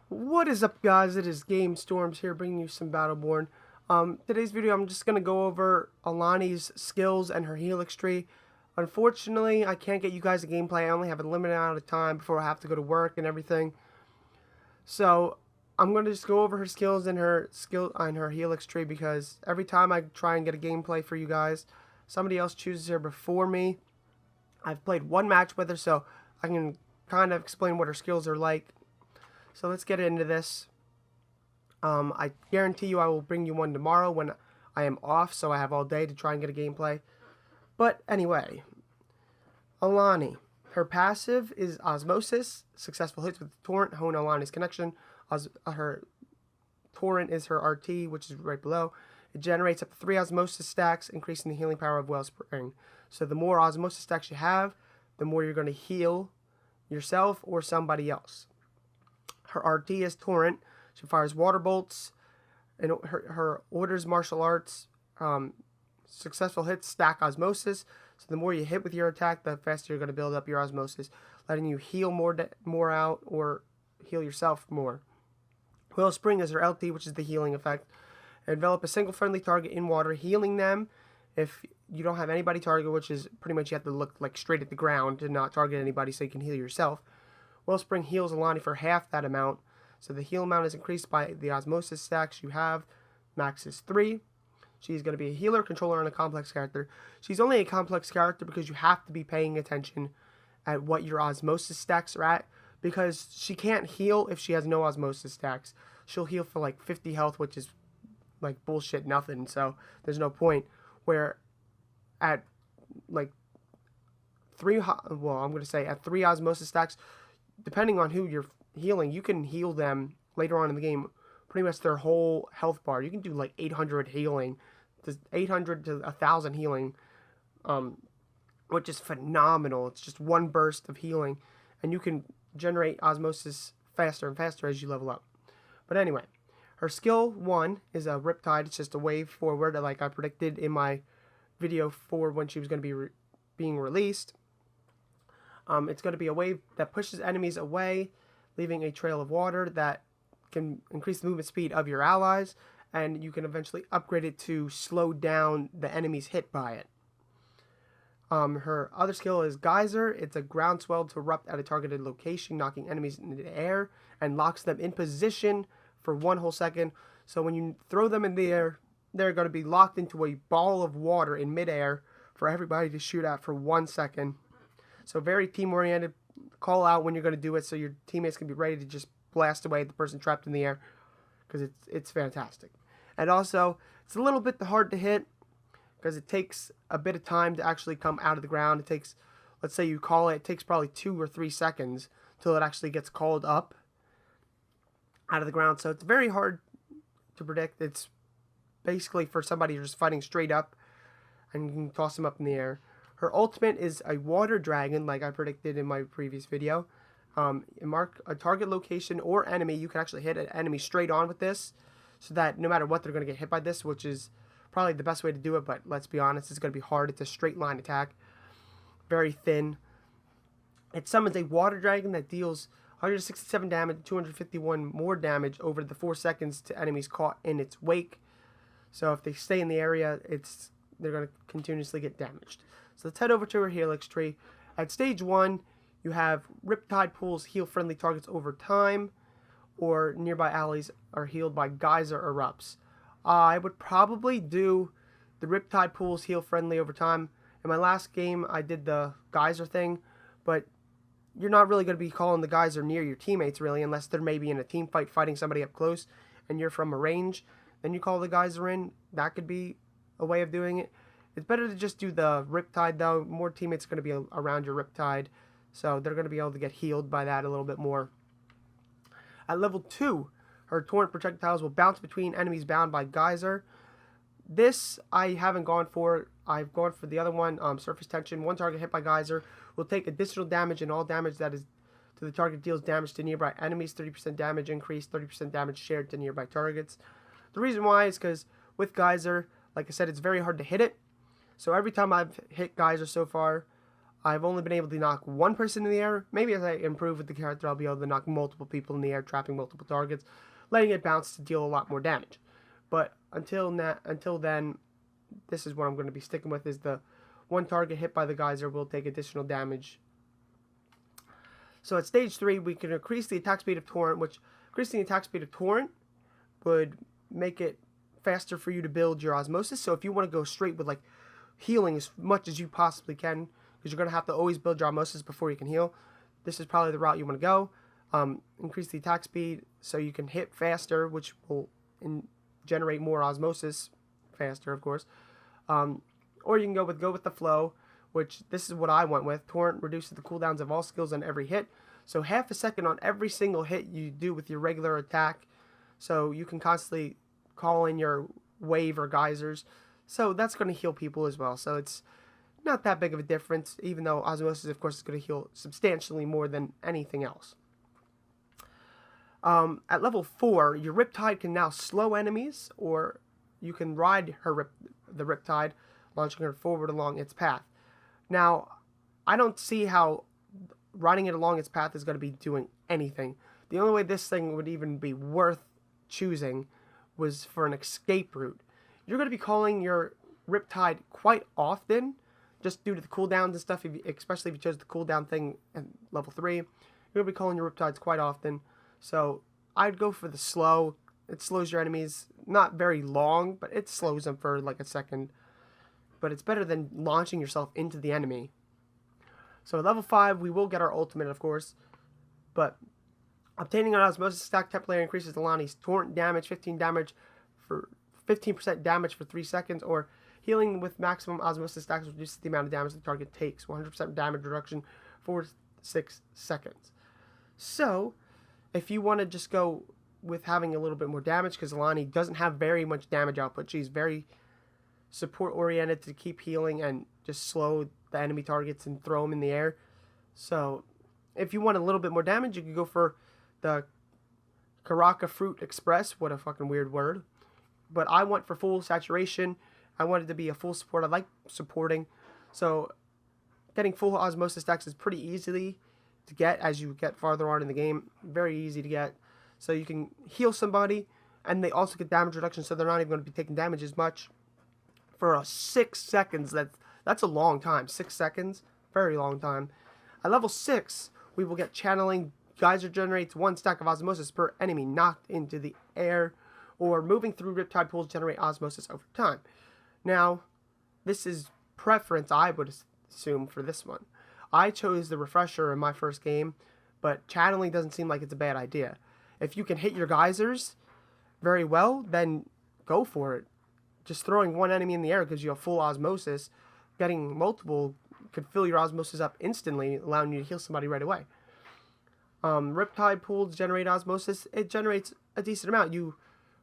What is up, guys? It is Game Storms here, bringing you some Battleborn. Today's video, I'm just going to go over Alani's skills and her Helix tree. Unfortunately, I can't get you guys a gameplay. I only have a limited amount of time before I have to go to work and everything. So, I'm going to just go over her skills and her Helix tree, because every time I try and get a gameplay for you guys, somebody else chooses her before me. I've played one match with her, so I can kind of explain what her skills are like. So let's get into this. I guarantee you I will bring you one tomorrow when I am off, so I have all day to try and get a gameplay. But anyway, Alani. Her passive is Osmosis. Successful hits with Torrent hone Alani's connection. Her Torrent is her RT, which is right below. It generates up to 3 Osmosis stacks, increasing the healing power of Wellspring. So the more Osmosis stacks you have, the more you're going to heal yourself or somebody else. Her RT is Torrent. She fires water bolts. And her orders martial arts. Successful hits stack Osmosis. So the more you hit with your attack, the faster you're going to build up your Osmosis, letting you heal more out or heal yourself more. Wellspring is her LT, which is the healing effect. Envelop a single friendly target in water, healing them. If you don't have anybody target, which is pretty much you have to look like straight at the ground and not target anybody so you can heal yourself. Wellspring heals Alani for half that amount, so the heal amount is increased by the Osmosis stacks you have. Max is 3. She's going to be a healer, controller, and a complex character. She's only a complex character because you have to be paying attention at what your Osmosis stacks are at, because she can't heal if she has no Osmosis stacks. She'll heal for like 50 health, which is like bullshit nothing, so there's no point. Where at like 3 Osmosis stacks, depending on who you're healing, you can heal them later on in the game pretty much their whole health bar. You can do like 800 healing, 800 to 1,000 healing, which is phenomenal. It's just one burst of healing, and you can generate Osmosis faster and faster as you level up. But anyway, her skill 1 is a Riptide. It's just a wave forward, like I predicted in my video for when she was going to be being released. It's going to be a wave that pushes enemies away, leaving a trail of water that can increase the movement speed of your allies, and you can eventually upgrade it to slow down the enemies hit by it. Her other skill is Geyser. It's a groundswell to erupt at a targeted location, knocking enemies into the air and locks them in position for 1 whole second. So when you throw them in the air, they're going to be locked into a ball of water in midair for everybody to shoot at for 1 second. So very team-oriented. Call out when you're going to do it so your teammates can be ready to just blast away the person trapped in the air, because it's fantastic. And also, it's a little bit hard to hit because it takes a bit of time to actually come out of the ground. It takes, let's say you call it, it takes probably 2 or 3 seconds till it actually gets called up out of the ground. So it's very hard to predict. It's basically for somebody who's just fighting straight up, and you can toss them up in the air. Her ultimate is a water dragon, like I predicted in my previous video. Mark a target location or enemy. You can actually hit an enemy straight on with this, so that no matter what, they're going to get hit by this, which is probably the best way to do it, but let's be honest, it's going to be hard. It's a straight line attack, very thin. It summons a water dragon that deals 167 damage, 251 more damage over the 4 seconds to enemies caught in its wake. So if they stay in the area, they're going to continuously get damaged. So let's head over to her Helix tree. At stage 1, you have Riptide pools heal friendly targets over time, or nearby allies are healed by Geyser erupts. I would probably do the Riptide pools heal friendly over time. In my last game, I did the Geyser thing, but you're not really going to be calling the Geyser near your teammates, really, unless they're maybe in a team fight fighting somebody up close and you're from a range. Then you call the Geyser in. That could be a way of doing it. It's better to just do the Riptide, though. More teammates are going to be around your Riptide, so they're going to be able to get healed by that a little bit more. At level 2, her Torrent projectiles will bounce between enemies bound by Geyser. This I haven't gone for. I've gone for the other one, Surface Tension. 1 target hit by Geyser will take additional damage, and all damage that is to the target deals damage to nearby enemies. 30% damage increase, 30% damage shared to nearby targets. The reason why is because with Geyser, like I said, it's very hard to hit it. So every time I've hit Geyser so far, I've only been able to knock one person in the air. Maybe as I improve with the character, I'll be able to knock multiple people in the air, trapping multiple targets, letting it bounce to deal a lot more damage. But until then, this is what I'm going to be sticking with, is the one target hit by the geyser will take additional damage. So at stage 3, we can increase the attack speed of Torrent, which increasing the attack speed of Torrent would make it faster for you to build your Osmosis. So if you want to go straight with like healing as much as you possibly can, because you're going to have to always build your Osmosis before you can heal, this is probably the route you want to go. Increase the attack speed so you can hit faster, which will generate more Osmosis faster, of course. Or you can go with the flow, which this is what I went with. Torrent reduces the cooldowns of all skills on every hit. So half a second on every single hit you do with your regular attack. So you can constantly call in your wave or geysers. So that's going to heal people as well. So it's not that big of a difference, even though Osmosis, of course, is going to heal substantially more than anything else. At level 4, your Riptide can now slow enemies, or you can ride the Riptide, launching her forward along its path. Now, I don't see how riding it along its path is going to be doing anything. The only way this thing would even be worth choosing was for an escape route. You're going to be calling your Riptide quite often, just due to the cooldowns and stuff, especially if you chose the cooldown thing at level 3. You're going to be calling your Riptides quite often. So I'd go for the slow. It slows your enemies, not very long, but it slows them for like a second. But it's better than launching yourself into the enemy. So at level 5, we will get our ultimate, of course. But obtaining an Osmosis stack temporarily increases Alani's Torrent damage, 15% damage for 3 seconds, or healing with maximum Osmosis stacks reduces the amount of damage the target takes. 100% damage reduction for 6 seconds. So, if you want to just go with having a little bit more damage, because Alani doesn't have very much damage output. She's very support-oriented to keep healing and just slow the enemy targets and throw them in the air. So, if you want a little bit more damage, you can go for the Karaka Fruit Express. What a fucking weird word. But I went for full saturation. I wanted to be a full support. I like supporting. So, getting full Osmosis stacks is pretty easily to get as you get farther on in the game. Very easy to get. So you can heal somebody, and they also get damage reduction, so they're not even going to be taking damage as much. For 6 seconds, that's a long time. 6 seconds, very long time. At level 6, we will get Channeling. Geyser generates 1 stack of Osmosis per enemy knocked into the air, or moving through Riptide pools generate Osmosis over time. Now, this is preference, I would assume, for this one. I chose the Refresher in my first game, but channeling doesn't seem like it's a bad idea. If you can hit your geysers very well, then go for it. Just throwing one enemy in the air gives you a full Osmosis. Getting multiple could fill your Osmosis up instantly, allowing you to heal somebody right away. Riptide pools generate Osmosis. It generates a decent amount. You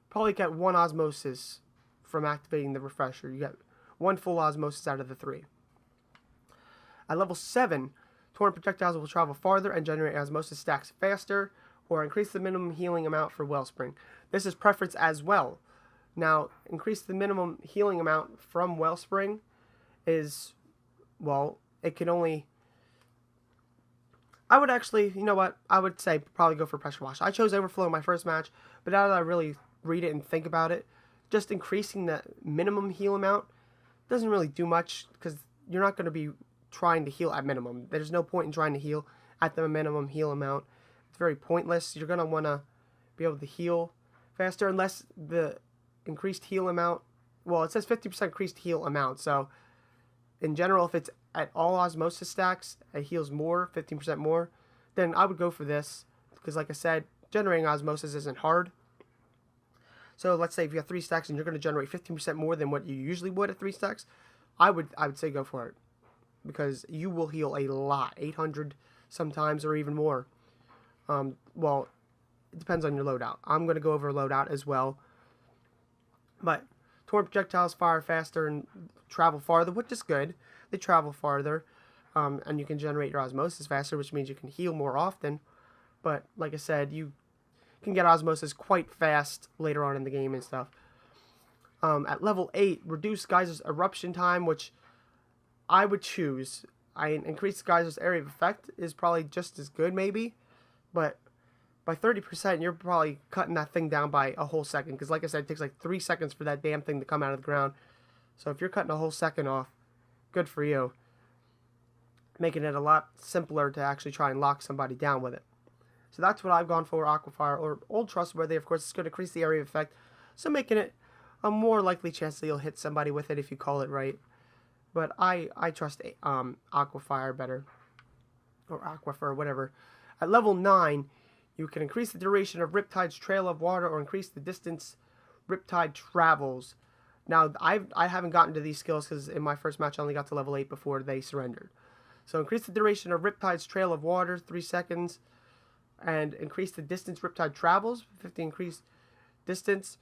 probably get 1 Osmosis from activating the Refresher. You get 1 full Osmosis out of the 3. At level 7, Torrent projectiles will travel farther and generate Osmosis stacks faster, or increase the minimum healing amount for Wellspring. This is preference as well. Now, increase the minimum healing amount from Wellspring is, well, it can only... I would actually, you know what, I would say probably go for Pressure Wash. I chose Overflow in my first match, but now that I really read it and think about it, just increasing the minimum heal amount doesn't really do much, because you're not going to be trying to heal at minimum. There's no point in trying to heal at the minimum heal amount. It's very pointless. You're going to want to be able to heal faster, unless the increased heal amount, well, it says 50% increased heal amount, so in general, if it's at all Osmosis stacks, it heals more, 15% more, then I would go for this, because like I said, generating Osmosis isn't hard. So let's say if you have 3 stacks and you're going to generate 15% more than what you usually would at 3 stacks, I would say go for it, because you will heal a lot, 800 sometimes, or even more. Well, it depends on your loadout. I'm going to go over loadout as well. But Torrent projectiles fire faster and travel farther, which is good. They travel farther, and you can generate your Osmosis faster, which means you can heal more often. But like I said, you can get Osmosis quite fast later on in the game and stuff. At level 8, reduce Geyser's eruption time, which I would choose. I increased Geyser's area of effect is probably just as good, maybe. But by 30%, you're probably cutting that thing down by a whole second. Because like I said, it takes like 3 seconds for that damn thing to come out of the ground. So if you're cutting a whole second off, good for you. Making it a lot simpler to actually try and lock somebody down with it. So that's what I've gone for, Aquafire or Old Trustworthy. Of course, it's going to increase the area of effect. So making it a more likely chance that you'll hit somebody with it if you call it right. But I trust Aquafire better. Or Aquifer, whatever. At level 9, you can increase the duration of Riptide's trail of water or increase the distance Riptide travels. Now, I haven't gotten to these skills because in my first match I only got to level 8 before they surrendered. So increase the duration of Riptide's trail of water, 3 seconds. And increase the distance Riptide travels, 50 increased distance.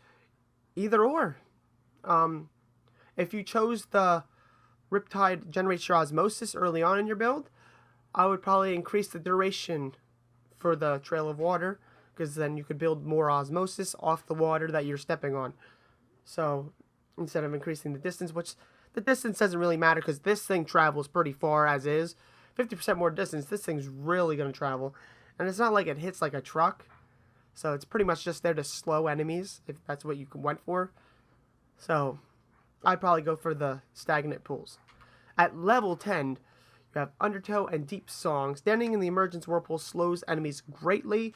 Either or. If you chose the Riptide generates your osmosis early on in your build, I would probably increase the duration for the trail of water, because then you could build more osmosis off the water that you're stepping on. So instead of increasing the distance, which the distance doesn't really matter because this thing travels pretty far as is. 50% more distance, this thing's really going to travel. And it's not like it hits like a truck. So it's pretty much just there to slow enemies, if that's what you went for. So I'd probably go for the stagnant pools. At level 10, you have Undertow and Deep Song. Standing in the Emergence Whirlpool slows enemies greatly.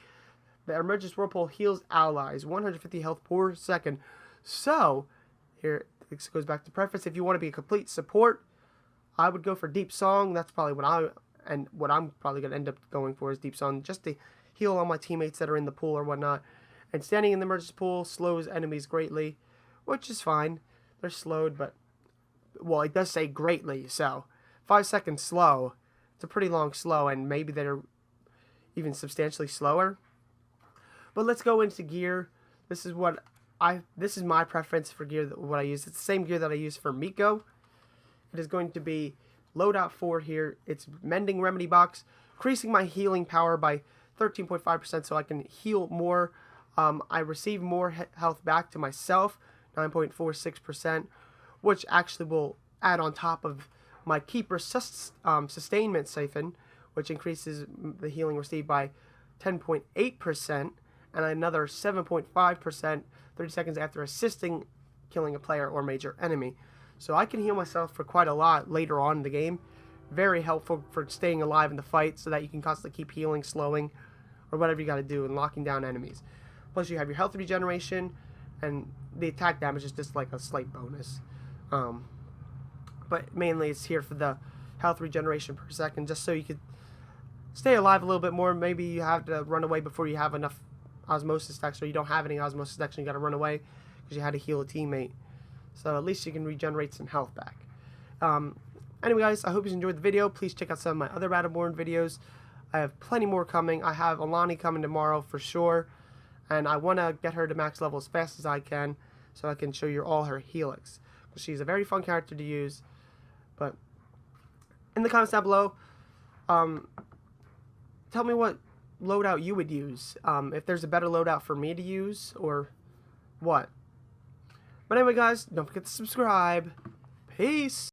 The Emergence Whirlpool heals allies. 150 health per second. So, here, this goes back to preference. If you want to be a complete support, I would go for Deep Song. That's probably what I'm probably going to end up going for is Deep Song. Just to heal all my teammates that are in the pool or whatnot. And standing in the Emergence Pool slows enemies greatly, which is fine. They're slowed, but, well, it does say greatly, so 5 seconds slow. It's a pretty long slow, and maybe they're even substantially slower. But let's go into gear. This is my preference for gear, what I use. It's the same gear that I use for Miko. It is going to be loadout 4 here. It's Mending Remedy Box, increasing my healing power by 13.5% so I can heal more. I receive more health back to myself, 9.46%, which actually will add on top of my Keeper Sustainment Siphon, which increases the healing received by 10.8%, and another 7.5% 30 seconds after assisting killing a player or major enemy. So I can heal myself for quite a lot later on in the game. Very helpful for staying alive in the fight so that you can constantly keep healing, slowing, or whatever you got to do and locking down enemies. Plus you have your health regeneration, and the attack damage is just like a slight bonus. But mainly it's here for the health regeneration per second, just so you could stay alive a little bit more. Maybe you have to run away before you have enough osmosis stacks, or you don't have any osmosis stacks and you got to run away because you had to heal a teammate. So at least you can regenerate some health back. Anyway guys, I hope you enjoyed the video. Please check out some of my other Battleborn videos. I have plenty more coming. I have Alani coming tomorrow for sure. And I want to get her to max level as fast as I can so I can show you all her Helix. She's a very fun character to use. But in the comments down below, tell me what loadout you would use. If there's a better loadout for me to use or what. But anyway guys, don't forget to subscribe. Peace!